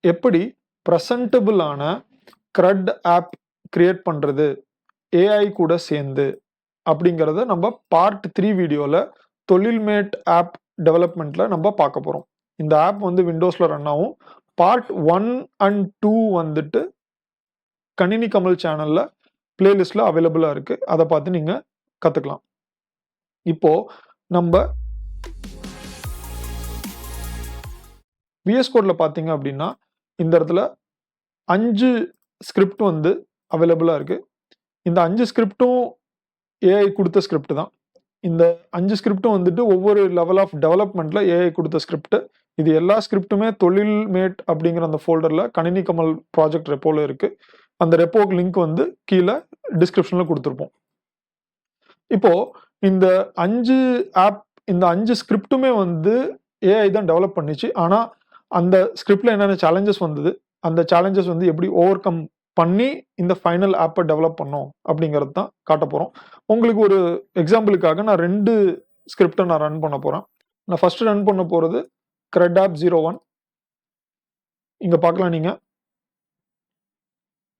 எப்படி ப்ரெசன்டபிளான CRUD app create பண்ணுறது AI கூட சேர்ந்து அப்படிங்கிறத நம்ம பார்ட் 3 வீடியோவில் தொழில்மேட் ஆப் டெவலப்மெண்ட்டில் நம்ம பார்க்க போகிறோம். இந்த ஆப் வந்து விண்டோஸில் ரன் ஆகும். பார்ட் 1 அண்ட் 2 வந்துட்டு கணினி கமல் சேனலில் பிளேலிஸ்ட்டில் அவைலபிளாக இருக்குது. அதை பார்த்து நீங்கள் கற்றுக்கலாம். இப்போது நம்ம VS கோடில் பார்த்தீங்க அப்படின்னா இந்த இடத்துல 5 ஸ்கிரிப்ட் வந்து அவைலபிளாக இருக்குது. இந்த 5 ஸ்கிரிப்டும் ஏஐ கொடுத்த ஸ்கிரிப்ட் தான். இந்த 5 ஸ்கிரிப்டும் வந்துட்டு ஒவ்வொரு லெவல் ஆஃப் டெவலப்மெண்ட்டில் ஏஐ கொடுத்த ஸ்கிரிப்ட். இது எல்லா ஸ்கிரிப்ட்டுமே தொழில்மேட் அப்படிங்கிற அந்த ஃபோல்டரில் கணினி கமல் ப்ராஜெக்ட் ரெப்போவில் இருக்குது. அந்த ரெப்போக்கு லிங்க் வந்து கீழே டிஸ்கிரிப்ஷனில் கொடுத்துருப்போம். இப்போது இந்த 5 ஆப், இந்த 5 ஸ்கிரிப்ட்டுமே வந்து ஏஐ தான் டெவலப் பண்ணிச்சு. ஆனால் அந்த ஸ்கிரிப்டில் என்னென்ன சேலஞ்சஸ் வந்தது, அந்த சேலஞ்சஸ் வந்து எப்படி ஓவர் கம் பண்ணி இந்த ஃபைனல் ஆப்பை டெவலப் பண்ணோம் அப்படிங்கிறது தான் காட்ட போகிறோம். உங்களுக்கு ஒரு எக்ஸாம்பிளுக்காக நான் 2 ஸ்கிரிப்டை நான் ரன் பண்ண போகிறேன். நான் ஃபஸ்ட்டு ரன் பண்ண போகிறது CRUD app 01. இங்கே பார்க்கலாம், நீங்கள்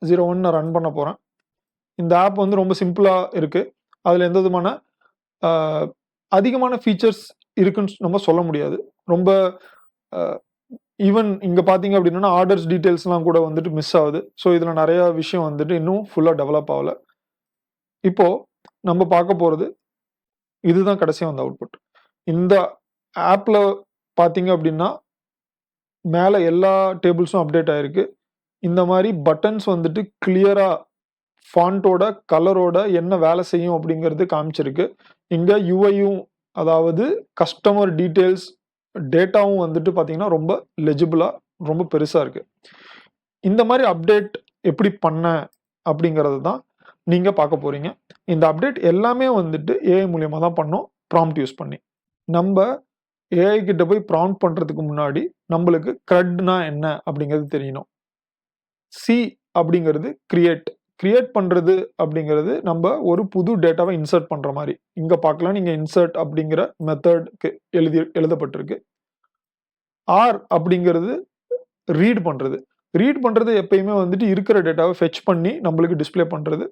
01 நான் ரன் பண்ண போகிறேன். இந்த ஆப் வந்து ரொம்ப சிம்பிளாக இருக்குது. அதில் எந்த விதமான அதிகமான ஃபீச்சர்ஸ் இருக்குன்னு நம்ம சொல்ல முடியாது. ரொம்ப ஈவன் இங்கே பார்த்தீங்க அப்படின்னா ஆர்டர்ஸ் டீட்டெயில்ஸ்லாம் கூட வந்துட்டு மிஸ் ஆகுது. ஸோ இதில் நிறையா விஷயம் வந்துட்டு இன்னும் ஃபுல்லாக டெவலப் ஆகலை. இப்போது நம்ம பார்க்க போகிறது இதுதான் கடைசியாக வந்த அவுட்புட். இந்த ஆப்பில் பார்த்தீங்க அப்படின்னா மேலே எல்லா டேபிள்ஸும் அப்டேட் ஆகிருக்கு. இந்த மாதிரி பட்டன்ஸ் வந்துட்டு கிளியராக ஃபாண்ட்டோட கலரோட என்ன வேலை செய்யும் அப்படிங்கிறது காமிச்சிருக்கு. இங்கே யூஐயும், அதாவது கஸ்டமர் டீட்டெயில்ஸ் டேட்டாவும் வந்துட்டு பார்த்தீங்கன்னா ரொம்ப லெஜிபிளாக ரொம்ப பெருசாக இருக்குது. இந்த மாதிரி அப்டேட் எப்படி பண்ண அப்படிங்கிறது தான் நீங்கள் பார்க்க போகிறீங்க. இந்த அப்டேட் எல்லாமே வந்துட்டு ஏஐ மூலியமாக தான் பண்ணோம், ப்ராம்ப்ட் யூஸ் பண்ணி. நம்ம ஏஐ கிட்ட போய் ப்ராம்ப்ட் பண்ணுறதுக்கு முன்னாடி நம்மளுக்கு CRUDனா என்ன அப்படிங்கிறது தெரியணும். சி அப்படிங்கிறது கிரியேட் பண்ணுறது அப்படிங்கிறது நம்ம ஒரு புது டேட்டாவை இன்சர்ட் பண்ணுற மாதிரி. இங்கே பார்க்கலாம், நீங்கள் இன்சர்ட் அப்படிங்கிற மெத்தட்க்கு எழுதப்பட்டிருக்கு. ஆர் அப்படிங்கிறது ரீட் பண்ணுறது எப்பயுமே வந்துட்டு இருக்கிற டேட்டாவை ஃபெச் பண்ணி நம்மளுக்கு டிஸ்பிளே பண்ணுறது.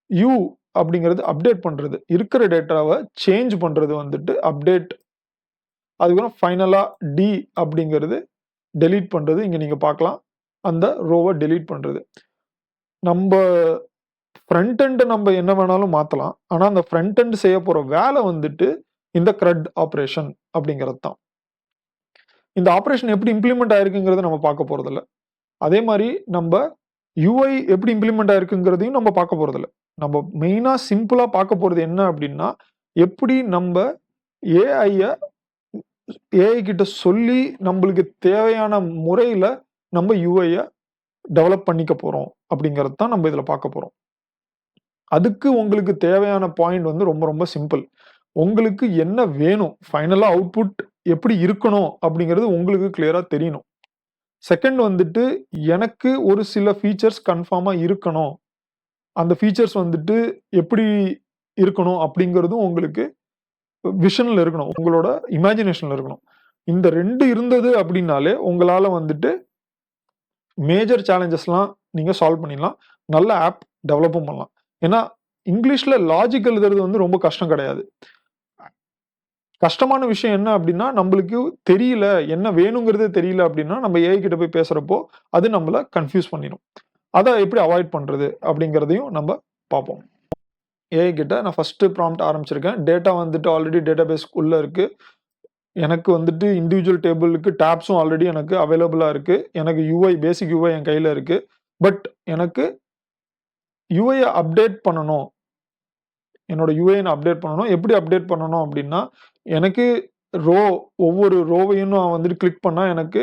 யூ அப்படிங்கிறது அப்டேட் பண்ணுறது, இருக்கிற டேட்டாவை சேஞ்ச் பண்ணுறது வந்துட்டு அப்டேட். அதுக்கப்புறம் ஃபைனலாக டி அப்படிங்கிறது டெலீட் பண்ணுறது. இங்கே நீங்கள் பார்க்கலாம், அந்த ரோவை டெலீட் பண்ணுறது. நம்ம ஃப்ரண்ட் எண்டை நம்ம என்ன வேணாலும் மாற்றலாம். ஆனால் அந்த ஃப்ரண்ட் எண்ட் செய்ய போகிற வேலை வந்துட்டு இந்த CRUD ஆப்ரேஷன் அப்படிங்கிறது தான். இந்த ஆப்ரேஷன் எப்படி இம்ப்ளிமெண்ட் ஆயிருக்குங்கிறத நம்ம பார்க்க போகிறதில்ல. அதே மாதிரி நம்ம யூஐ எப்படி இம்ப்ளிமெண்ட் ஆயிருக்குங்கிறதையும் நம்ம பார்க்க போகிறதில்ல. நம்ம மெயினாக சிம்பிளாக பார்க்க போகிறது என்ன அப்படின்னா, எப்படி நம்ம ஏஐ கிட்ட சொல்லி நம்மளுக்கு தேவையான முறையில் நம்ம யூஐயை டெவலப் பண்ணிக்க போகிறோம் அப்படிங்கிறது தான் நம்ம இதில் பார்க்க போகிறோம். அதுக்கு உங்களுக்கு தேவையான பாயிண்ட் வந்து ரொம்ப ரொம்ப சிம்பிள். உங்களுக்கு என்ன வேணும், ஃபைனலாக அவுட்புட் எப்படி இருக்கணும் அப்படிங்கிறது உங்களுக்கு கிளியராக தெரியணும். செகண்ட் வந்துட்டு எனக்கு ஒரு சில ஃபீச்சர்ஸ் கன்ஃபார்மாக இருக்கணும். அந்த ஃபீச்சர்ஸ் வந்துட்டு எப்படி இருக்கணும் அப்படிங்கிறதும் உங்களுக்கு விஷனில் இருக்கணும், உங்களோட இமேஜினேஷனில் இருக்கணும். இந்த 2 இருந்தது அப்படின்னாலே உங்களால் வந்துட்டு மேஜர் சேலஞ்சஸ்லாம் நீங்கள் சால்வ் பண்ணிடலாம். நல்ல ஆப் டெவலப்பும் பண்ணலாம். ஏன்னா இங்கிலீஷில் லாஜிக் எழுதுறது வந்து ரொம்ப கஷ்டம் கிடையாது. கஷ்டமான விஷயம் என்ன அப்படின்னா, நம்மளுக்கு தெரியல, என்ன வேணுங்கிறதே தெரியல அப்படின்னா நம்ம ஏஐ கிட்ட போய் பேசுகிறப்போ அது நம்மளை கன்ஃபியூஸ் பண்ணிடும். அதை எப்படி அவாய்ட் பண்ணுறது அப்படிங்கிறதையும் நம்ம பார்ப்போம். ஏஐ கிட்ட நான் ஃபஸ்ட்டு ப்ராம்ப்ட் ஆரம்பிச்சிருக்கேன். டேட்டா வந்துட்டு ஆல்ரெடி டேட்டா பேஸ் உள்ளே இருக்குது. எனக்கு வந்துட்டு இண்டிவிஜுவல் டேபிளுக்கு டேப்ஸும் ஆல்ரெடி எனக்கு அவைலபிளாக இருக்குது. எனக்கு யூஐ, பேசிக் யூஐ என் கையில் இருக்குது. பட் எனக்கு யூஐயை அப்டேட் பண்ணணும், என்னோட யூஐயை நான் அப்டேட் பண்ணணும். எப்படி அப்டேட் பண்ணணும் அப்படின்னா, எனக்கு ஒவ்வொரு ரோவையும் நான் வந்துட்டு கிளிக் பண்ணால் எனக்கு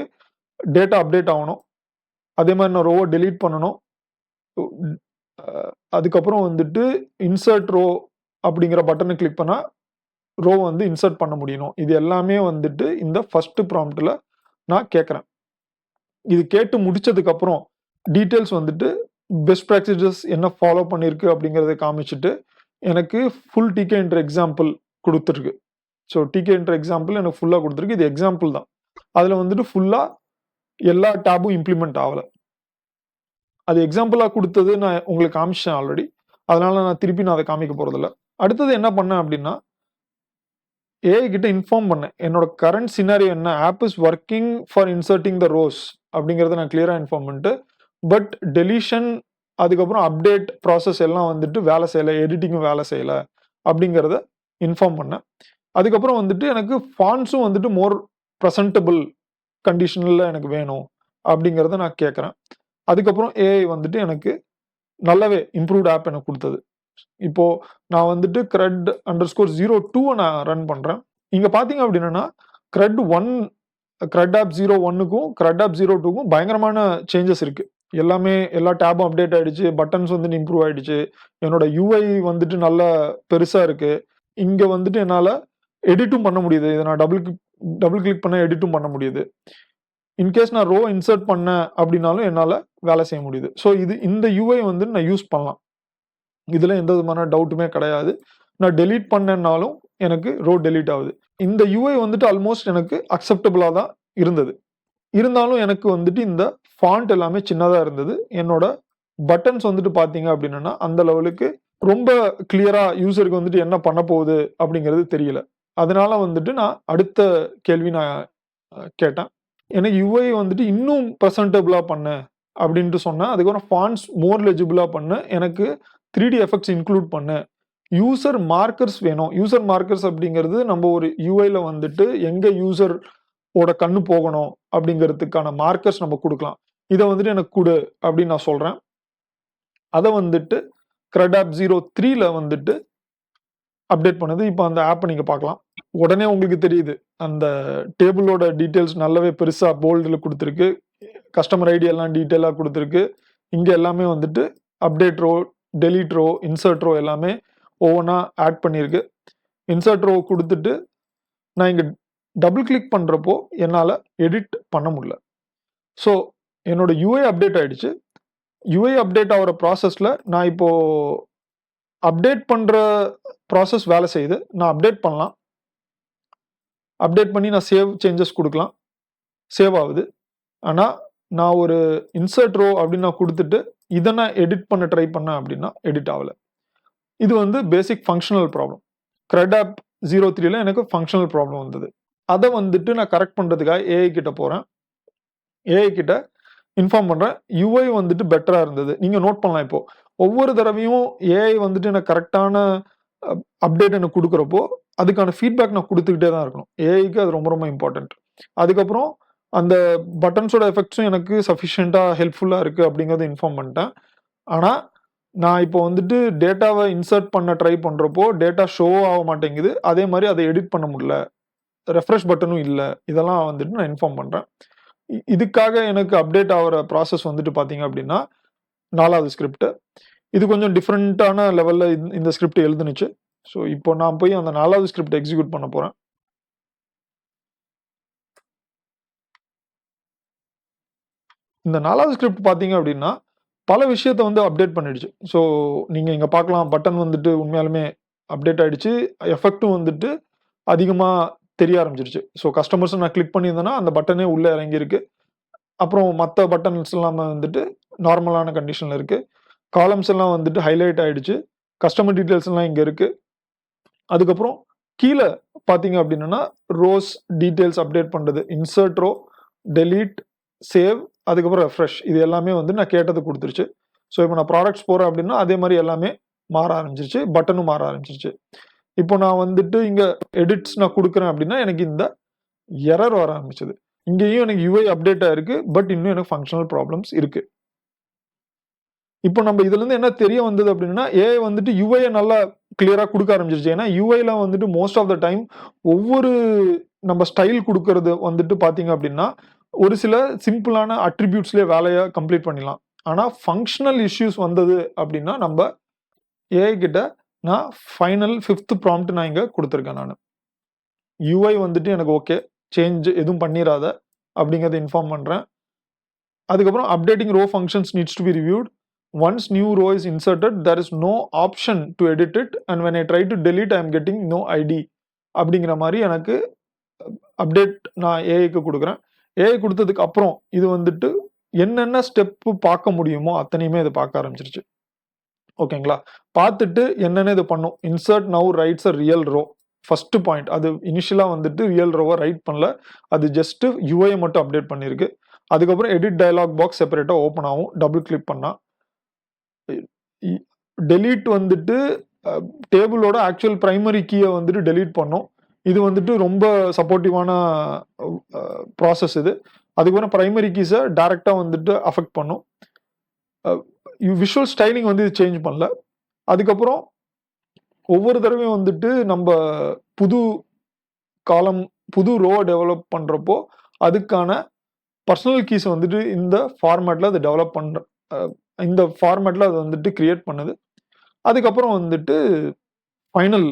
டேட்டா அப்டேட் ஆகணும். அதே மாதிரி நான் ரோவை டெலீட் பண்ணணும். அதுக்கப்புறம் வந்துட்டு இன்சர்ட் ரோ அப்படிங்கிற பட்டனை கிளிக் பண்ணால் ரோ வந்து இன்சர்ட் பண்ண முடியணும். இது எல்லாமே வந்துட்டு இந்த ஃபர்ஸ்ட் ப்ராம்ப்டில் நான் கேட்குறேன். இது கேட்டு முடிச்சதுக்கப்புறம் டீட்டெயில்ஸ் வந்துட்டு பெஸ்ட் ப்ராக்டிசஸ் என்ன ஃபாலோ பண்ணியிருக்கு அப்படிங்கிறத காமிச்சிட்டு எனக்கு ஃபுல் டிகே என்ற எக்ஸாம்பிள் கொடுத்துருக்கு. ஸோ டிகே என்ற எக்ஸாம்பிள் எனக்கு ஃபுல்லாக கொடுத்துருக்கு. இது எக்ஸாம்பிள் தான். அதில் வந்துட்டு ஃபுல்லாக எல்லா டேபும் இம்ப்ளிமெண்ட் ஆகல. அது எக்ஸாம்பிளா குடுத்தது நான் உங்களுக்கு காமிச்சேன் ஆல்ரெடி. அதனால நான் திருப்பி நான் அத காமிக்க போறதில்ல. அடுத்தது என்ன பண்ணேன் அப்டின்னா, ஏஐ கிட்ட இன்ஃபார்ம் பண்ணேன். என்னோட கரண்ட் சினாரியோ என்ன? App is working for inserting the rows அப்படிங்கிறத நான் கிளியரா இன்ஃபார்ம் பண்ணிட்டு, பட் டெலிஷன் அதுக்கப்புறம் அப்டேட் ப்ராசஸ் எல்லாம் வந்துட்டு வேலை செய்யல. எடிட்டிங்கும் வேலை செய்யல அப்படிங்கிறத இன்ஃபார்ம் பண்ணேன். அதுக்கப்புறம் வந்துட்டு எனக்கு ஃபாண்ட்ஸும் வந்துட்டு மோர் பிரசன்டபிள் கண்டிஷன்ல எனக்கு வேணும் அப்படிங்கிறத நான் கேட்கறேன். அதுக்கப்புறம் ஏஐ வந்துட்டு எனக்கு நல்லாவே இம்ப்ரூவ்ட் ஆப் எனக்கு குடுத்தது. இப்போ நான் வந்துட்டு CRUD_02 நான் ரன் பண்றேன். இங்க பார்த்தீங்க அப்படின்னா, CRUD app 01க்கும் CRUD app 02க்கும் பயங்கரமான சேஞ்சஸ் இருக்கு. எல்லா டேபும் அப்டேட் ஆயிடுச்சு. பட்டன்ஸ் வந்து இம்ப்ரூவ் ஆயிடுச்சு. என்னோட யூஐ வந்துட்டு நல்லா பெருசா இருக்கு. இங்க வந்துட்டு என்னால எடிட்டும் பண்ண முடியுது. இத நான் டபுள் கிளிக் பண்ணா எடிட்டும் பண்ண முடியுது. இன்கேஸ் நான் ரோ இன்சர்ட் பண்ணேன் அப்படின்னாலும் என்னால வேலை செய்ய முடியுது. ஸோ இந்த யூஐ வந்து நான் யூஸ் பண்ணலாம். இதுல எந்த விதமான டவுட்டுமே கிடையாது. நான் டெலீட் பண்ணேன்னாலும் எனக்கு ரோ டெலீட் ஆகுது. இந்த யூஐ வந்துட்டு ஆல்மோஸ்ட் எனக்கு அக்செப்டபிளா தான் இருந்தது. இருந்தாலும் எனக்கு வந்துட்டு இந்த ஃபாண்ட் எல்லாமே சின்னதா இருந்தது. என்னோட பட்டன்ஸ் வந்துட்டு பார்த்தீங்க அப்படின்னா, அந்த லெவலுக்கு ரொம்ப கிளியரா யூசருக்கு வந்துட்டு என்ன பண்ண போகுது அப்படிங்கிறது தெரியல. அதனால வந்துட்டு நான் அடுத்த கேள்வி நான் கேட்டேன். எனக்கு யூஐ வந்துட்டு இன்னும் பிரசன்டபிளா பண்ணு அப்படின்ட்டு சொன்னேன். அதுக்கப்புறம் ஃபாண்ட்ஸ் மோர் லெஜிபிளா பண்ணு. எனக்கு 3D எஃபெக்ட்ஸ் இன்க்ளூட் பண்ணு. யூசர் மார்க்கர்ஸ் வேணும். யூசர் மார்க்கர்ஸ் அப்படிங்கிறது நம்ம ஒரு யூஐல வந்துட்டு எங்க யூசர் ஓட கண்ணு போகணும் அப்படிங்கிறதுக்கான மார்க்கர்ஸ் நம்ம குடுக்கலாம். இத வந்துட்டு எனக்கு குடு அப்படின்னு நான் சொல்றேன். அத வந்துட்டு CRUD app 03ல வந்துட்டு அப்டேட் பண்ணுது. இப்ப அந்த ஆப்ப நீங்க பார்க்கலாம். உடனே உங்களுக்கு தெரியுது. அந்த டேபிளோட டீட்டெயில்ஸ் நல்லாவே பெருசா போல்டுல குடுத்திருக்கு. கஸ்டமர் ஐடி எல்லாம் டீட்டெயிலா குடுத்திருக்கு. இங்க எல்லாமே வந்துட்டு update row, delete row, insert row எல்லாமே ஒவ்வொன்னா ஆட் பண்ணியிருக்கு. இன்சர்ட் ரோ குடுத்துட்டு நான் இங்க டபுள் கிளிக் பண்றப்போ என்னால எடிட் பண்ண முடியல. ஸோ என்னோட யூஐ அப்டேட் ஆயிடுச்சு. யூஐ அப்டேட் ஆகுற ப்ராசஸ்ல நான் இப்போ அப்டேட் பண்ற ப்ராசஸ் வேலை செய்யுது. நான் அப்டேட் பண்ணலாம். அப்டேட் பண்ணி நான் சேவ் சேஞ்சஸ் குடுக்கலாம். சேவ் ஆகுது. ஆனா நான் ஒரு இன்சர்ட் ரோ அப்படின்னு நான் குடுத்துட்டு இத நான் எடிட் பண்ண ட்ரை பண்ணேன் அப்படின்னா எடிட் ஆகல. இது வந்து பேசிக் ஃபங்ஷனல் ப்ராப்ளம். CRUD app 03ல எனக்கு ஃபங்ஷனல் ப்ராப்ளம் வந்தது. அத வந்துட்டு நான் கரெக்ட் பண்றதுக்காக ஏஐ கிட்ட போறேன். ஏஐ கிட்ட இன்ஃபார்ம் பண்றேன். யூஐ வந்துட்டு பெட்டரா இருந்தது. நீங்க நோட் பண்ணலாம் இப்போ. ஒவ்வொரு தடவையும் ஏஐ வந்துட்டு எனக்கு கரெக்ட்டான அப்டேட் எனக்கு குடுக்குறப்போ, அதுக்கான ஃபீட்பேக் நான் குடுத்துக்கிட்டே தான் இருக்கணும். ஏஐக்கு அது ரொம்ப ரொம்ப இம்பார்ட்டன்ட். அதுக்கப்புறம் அந்த பட்டன்ஸோட எஃபெக்ட்ஸும் எனக்கு சஃபிஷியன்ட்டா ஹெல்ப்ஃபுல்லா இருக்கு அப்படிங்கிறத இன்ஃபார்ம் பண்ணிட்டேன். ஆனா, நான் இப்போ வந்துட்டு டேட்டாவ இன்சர்ட் பண்ண ட்ரை பண்றப்போ, டேட்டா ஷோ ஆக மாட்டேங்குது. அதே மாரி அத எடிட் பண்ண முடியல. ரெஃப்ரெஷ் பட்டனும் இல்ல. இதெல்லாம் வந்துட்டு நான் இன்ஃபார்ம் பண்றேன். இதுக்காக எனக்கு அப்டேட் ஆகுற ப்ராசஸ் வந்துட்டு பார்த்தீங்க அப்படின்னா, 4வது ஸ்கிரிப்ட். இது கொஞ்சம் டிஃபரண்டான லெவல்ல இந்த ஸ்கிரிப்ட் எழுதுனுச்சு. ஸோ இப்போ நான் போய் அந்த 4வது ஸ்கிரிப்ட் எக்ஸிக்யூட் பண்ண போறேன். இந்த 4வது ஸ்கிரிப்ட் பார்த்தீங்க அப்படின்னா, பல விஷயத்த வந்து அப்டேட் பண்ணிடுச்சு. ஸோ நீங்க இங்க பார்க்கலாம் பட்டன் வந்துட்டு உண்மையாலுமே அப்டேட் ஆயிடுச்சு. எஃபெக்ட்டும் வந்துட்டு அதிகமா தெரிய ஆரம்பிச்சிருச்சு. ஸோ கஸ்டமர்ஸ நான் கிளிக் பண்ணியிருந்தேன்னா, அந்த பட்டனே உள்ள இறங்கியிருக்கு. அப்புறம் மத்த பட்டன்ஸ் எல்லாமே வந்துட்டு நார்மலான கண்டிஷன்ல இருக்கு. காலம்ஸ் எல்லாம் வந்துட்டு ஹைலைட் ஆயிடுச்சு. கஸ்டமர் டீட்டெயில்ஸ் எல்லாம் இங்க இருக்கு. அதுக்கப்புறம் கீழ பார்த்தீங்க அப்படின்னா, ரோஸ் டீட்டெயில்ஸ் அப்டேட் பண்றது. இன்சர்ட் ரோ, டெலீட், சேவ் அதுக்கப்புறம் ரெஃப்ரெஷ். இது எல்லாமே வந்து நான் கேட்டது குடுத்துருச்சு. ஸோ இப்போ நான் ப்ராடக்ட்ஸ் போறேன் அப்படின்னா, அதே மாரி எல்லாமே மாற ஆரம்பிச்சிருச்சு. பட்டனும் மாற ஆரம்பிச்சிருச்சு. இப்போ நான் வந்துட்டு இங்க எடிட்ஸ் நான் குடுக்குறேன் அப்படின்னா, எனக்கு இந்த எரர் வர ஆரம்பிச்சது. இங்கேயும் எனக்கு யூஐ அப்டேட் ஆயிருக்கு. பட் இன்னும் எனக்கு ஃபங்ஷனல் ப்ராப்ளம்ஸ் இருக்கு. இப்போ நம்ம இதுலருந்து என்ன தெரிய வந்தது அப்படின்னா, ஏஐ வந்துட்டு யூஐய நல்லா கிளியரா குடுக்க ஆரம்பிச்சிருச்சு. ஏன்னா யூஐல வந்துட்டு மோஸ்ட் ஆஃப் த டைம் ஒவ்வொரு நம்ம ஸ்டைல் குடுக்கறது வந்துட்டு பார்த்தீங்க அப்படின்னா, ஒரு சில சிம்பிளான அட்ரிபியூட்ஸ்லயே வேலைய கம்ப்ளீட் பண்ணிடலாம். ஆனா ஃபங்ஷனல் இஷ்யூஸ் வந்தது அப்படின்னா, நம்ப ஏஐ கிட்ட நான் ஃபைனல் 5த் ப்ராம்ப்ட் நான் இங்க குடுத்திருக்கேன் நானு. யூஐ வந்துட்டு எனக்கு ஓகே. சேஞ்ச் எதுவும் பண்ணிறாத அப்படிங்கிறத இன்ஃபார்ம் பண்றேன். அதுக்கப்புறம் updating row functions needs to be reviewed. Once new row is inserted, there is no option to edit it and when I try to delete, I am getting no ID அப்படிங்கிற மாரி எனக்கு update நான் ஏஐக்கு குடுக்குறேன். AI குடுத்ததுக்கு அப்புறம் இது வந்துட்டு என்னென்ன step பார்க்க முடியுமோ அத்தனையுமே இது பார்க்க ஆரம்பிச்சிருச்சு. ஓகேங்களா? பார்த்துட்டு என்னென்ன இது பண்ணும். Insert now writes a real row. First point. அது இனிஷியலா வந்துட்டு ரியல் ரோவ ரைட் பண்ணல. அது ஜஸ்ட் யுஐ மட்டும் அப்டேட் பண்ணியிருக்கு. அதுக்கப்புறம் எடிட் டயலாக் பாக்ஸ் செப்பரேட்டா ஓப்பன் ஆகும். டபுள் கிளிக் பண்ணா. டெலீட் வந்துட்டு டேபிளோட ஆக்சுவல் பிரைமரி கீய வந்துட்டு டெலீட் பண்ணும். இது வந்துட்டு ரொம்ப சப்போர்ட்டிவான ப்ராசஸ் இது. அதுக்கப்புறம் பிரைமரி கீஸ டைரக்ட்டா வந்துட்டு அஃபெக்ட் பண்ணும். விஷுவல் ஸ்டைலிங் வந்து இது சேஞ்ச் பண்ணல. அதுக்கப்புறம் ஒவ்வொரு தடவையும் வந்துட்டு நம்ப புது காலம், புது ரோவ டெவலப் பண்றப்போ, அதுக்கான பர்சனல் கீஸ வந்துட்டு இந்த ஃபார்மேட்ல அது டெவலப் பண்ற இந்த ஃபார்மேட்ல அது வந்துட்டு கிரியேட் பண்ணுது. அதுக்கப்புறம் வந்துட்டு ஃபைனல்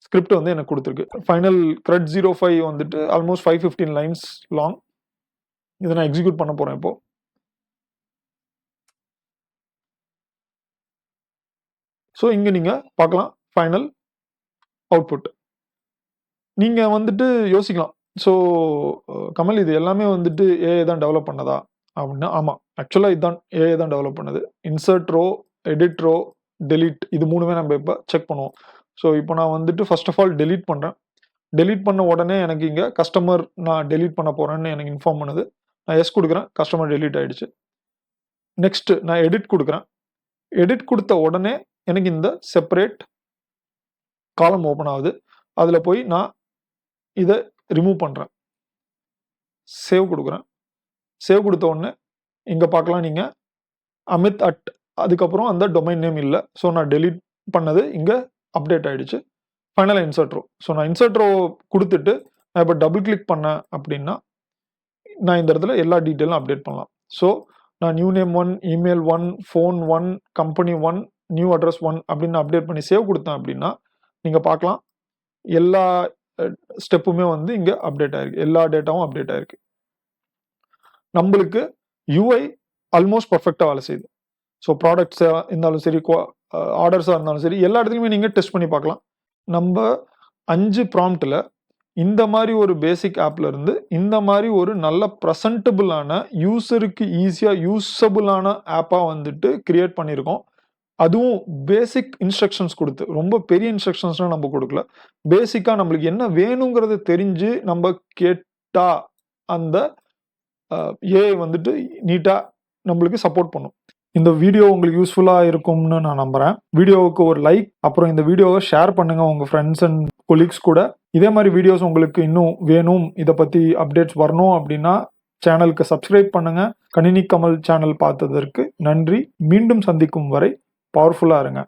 ஸ்கிரிப்ட் வந்து எனக்கு குடுத்திருக்கு. ஃபைனல் CRUD 05 வந்துட்டு ஆல்மோஸ்ட் 515 லைன்ஸ் லாங். இத நான் எக்ஸிக்யூட் பண்ண போறேன் இப்போ. ஸோ இங்க நீங்க பார்க்கலாம் ஃபைனல் அவுட்புட். நீங்க வந்துட்டு யோசிக்கலாம். ஸோ கமல் இது எல்லாமே வந்துட்டு ஏஐ தான் டெவலப் பண்ணதா? அப்படின்னா ஆமா. ஆக்சுவலா இதுதான் ஏஐ தான் டெவலப் பண்ணுது. Insert row, edit row, delete இது 3மே நம்ம இப்ப செக் பண்ணுவோம். ஸோ இப்போ நான் வந்துட்டு ஃபர்ஸ்ட் ஆஃப் ஆல் டெலீட் பண்றேன். டெலீட் பண்ண உடனே எனக்கு இங்க கஸ்டமர் நான் டெலீட் பண்ண போறேன்னு எனக்கு இன்ஃபார்ம் பண்ணுது. நான் எஸ் குடுக்குறேன். கஸ்டமர் டெலீட் ஆயிடுச்சு. நெக்ஸ்ட் நான் எடிட் குடுக்குறேன். எடிட் குடுத்த உடனே எனக்கு இந்த செப்பரேட் காலம் ஓப்பன் ஆகுது. அதுல போய் நான் இத ரிமூவ் பண்றேன். சேவ் குடுக்குறேன். சேவ் குடுத்த உடனே இங்க பார்க்கலாம் நீங்க அமித் அட் அதுக்கப்புறம் அந்த டொமைன் நேம் இல்ல. ஸோ நான் டெலீட் பண்ணது இங்க அப்டேட் ஆயிடுச்சு. ஃபைனலா இன்சர்ட் ரோ. ஸோ நான் இன்சர்ட் ரோ குடுத்துட்டு நான் இப்ப டபுள் கிளிக் பண்ணேன் அப்படின்னா, நான் இந்த இடத்துல எல்லா டீட்டெயிலும் அப்டேட் பண்ணலாம். ஸோ நான் new name 1, email 1, phone 1, company 1, new address 1 அப்படின்னு அப்டேட் பண்ணி சேவ் குடுத்தேன் அப்படின்னா, நீங்க பார்க்கலாம் எல்லா ஸ்டெப்புமே வந்து இங்க அப்டேட் ஆயிருக்கு. எல்லா டேட்டாவும் அப்டேட் ஆயிருக்கு. நம்பளுக்கு யுஐ ஆல்மோஸ்ட் பெர்ஃபெக்ட்டா வேலை செய்யுது. ஸோ ப்ராடக்ட்ஸா இருந்தாலும் சரி, ஆர்டர்ஸா இருந்தாலும் சரி, எல்லா இடத்துலயுமே நீங்க டெஸ்ட் பண்ணி பார்க்கலாம். நம்ப 5 ப்ராம்ப்ட்ல இந்த மாரி ஒரு பேசிக் ஆப்ல இருந்து இந்த மாரி ஒரு நல்ல பிரசன்டபிளான யூசருக்கு ஈஸியா யூசபிளான ஆப்பா வந்துட்டு கிரியேட் பண்ணியிருக்கோம். அதுவும் பேசிக் இன்ஸ்ட்ரக்ஷன்ஸ் குடுத்து. ரொம்ப பெரிய இன்ஸ்ட்ரக்ஷன்ஸ்லாம் நம்ம குடுக்கல. பேசிக்கா நம்மளுக்கு என்ன வேணுங்கிறத தெரிஞ்சு நம்ப கேட்டா அந்த ஏஐ வந்துட்டு நீட்டா நம்மளுக்கு சப்போர்ட் பண்ணும். இந்த வீடியோ உங்களுக்கு யூஸ்ஃபுல்லா இருக்கும்னு நான் நம்புறேன். வீடியோவுக்கு ஒரு லைக், அப்புறம் இந்த வீடியோவை ஷேர் பண்ணுங்க உங்க ஃப்ரெண்ட்ஸ் அண்ட் கொலீக்ஸ் கூட. இதே மாதிரி வீடியோஸ் உங்களுக்கு இன்னும் வேணும், இத பத்தி அப்டேட்ஸ் வரணும் அப்படின்னா சேனலுக்கு சப்ஸ்கிரைப் பண்ணுங்க. கணினி கமல் சேனல் பார்த்ததற்கு நன்றி. மீண்டும் சந்திக்கும் வரை பவர்ஃபுல்லா இருங்க.